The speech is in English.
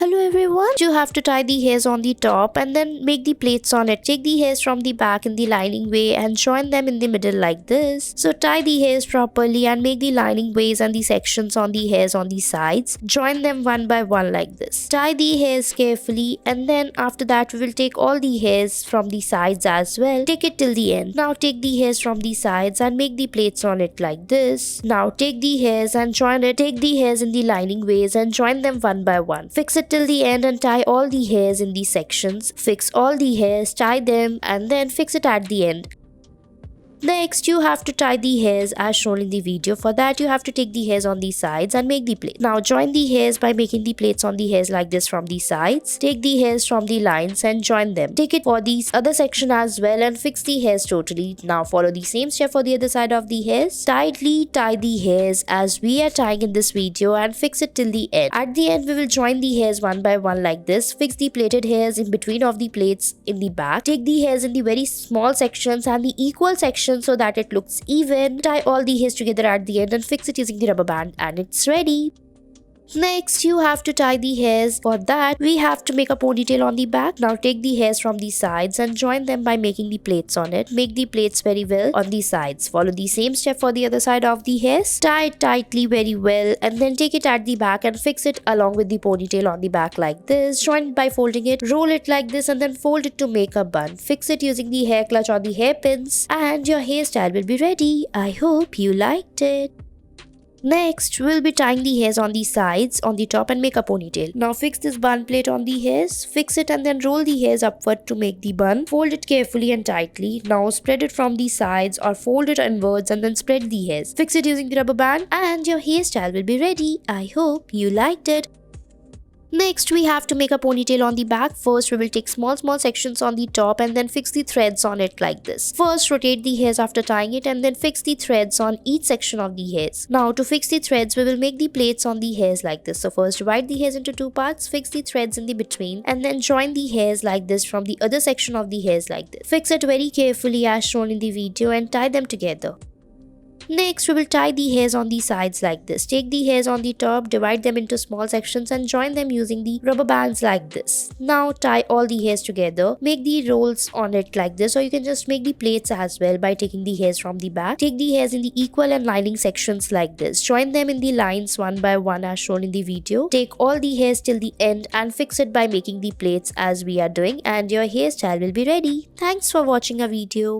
Hello everyone, you have to tie the hairs on the top and then make the plaits on it. Take the hairs from the back in the lining way and join them in the middle like this. So tie the hairs properly and make the lining ways and the sections on the hairs on the sides. Join them one by one like this. Tie the hairs carefully and then after that we will take all the hairs from the sides as well. Take it till the end. Now take the hairs from the sides and make the plaits on it like this. Now take the hairs and join it. Take the hairs in the lining ways and join them one by one. Fix it till the end and tie all the hairs in these sections. Fix all the hairs, tie them and then fix it at the end. Next, you have to tie the hairs as shown in the video. For that, you have to take the hairs on the sides and make the plait. Now, join the hairs by making the plaits on the hairs like this from the sides. Take the hairs from the lines and join them. Take it for the other section as well and fix the hairs totally. Now, follow the same step for the other side of the hairs. Tightly tie the hairs as we are tying in this video and fix it till the end. At the end, we will join the hairs one by one like this. Fix the plaited hairs in between of the plaits in the back. Take the hairs in the very small sections and the equal sections so that it looks even. Tie all the hairs together at the end and fix it using the rubber band and it's ready. Next, you have to tie the hairs. For that, we have to make a ponytail on the back. Now take the hairs from the sides and join them by making the plaits on it. Make the plaits very well on the sides. Follow the same step for the other side of the hairs. Tie it tightly very well and then take it at the back and fix it along with the ponytail on the back like this. Join it by folding it. Roll it like this and then fold it to make a bun. Fix it using the hair clutch or the hairpins and your hairstyle will be ready. I hope you liked it. Next, we'll be tying the hairs on the sides, on the top and make a ponytail. Now fix this bun plate on the hairs, fix it and then roll the hairs upward to make the bun. Fold it carefully and tightly. Now spread it from the sides or fold it inwards and then spread the hairs. Fix it using the rubber band and your hairstyle will be ready. I hope you liked it. Next, we have to make a ponytail on the back. First, we will take small sections on the top and then fix the threads on it like this. First, rotate the hairs after tying it and then fix the threads on each section of the hairs. Now, to fix the threads, we will make the plaits on the hairs like this. So first, divide the hairs into two parts, fix the threads in the between and then join the hairs like this from the other section of the hairs like this. Fix it very carefully as shown in the video and tie them together. Next, we will tie the hairs on the sides like this. Take the hairs on the top, divide them into small sections and join them using the rubber bands like this. Now tie all the hairs together. Make the rolls on it like this, or you can just make the plaits as well by taking the hairs from the back. Take the hairs in the equal and lining sections like this. Join them in the lines one by one as shown in the video. Take all the hairs till the end and fix it by making the plaits as we are doing and your hairstyle will be ready. Thanks for watching our video.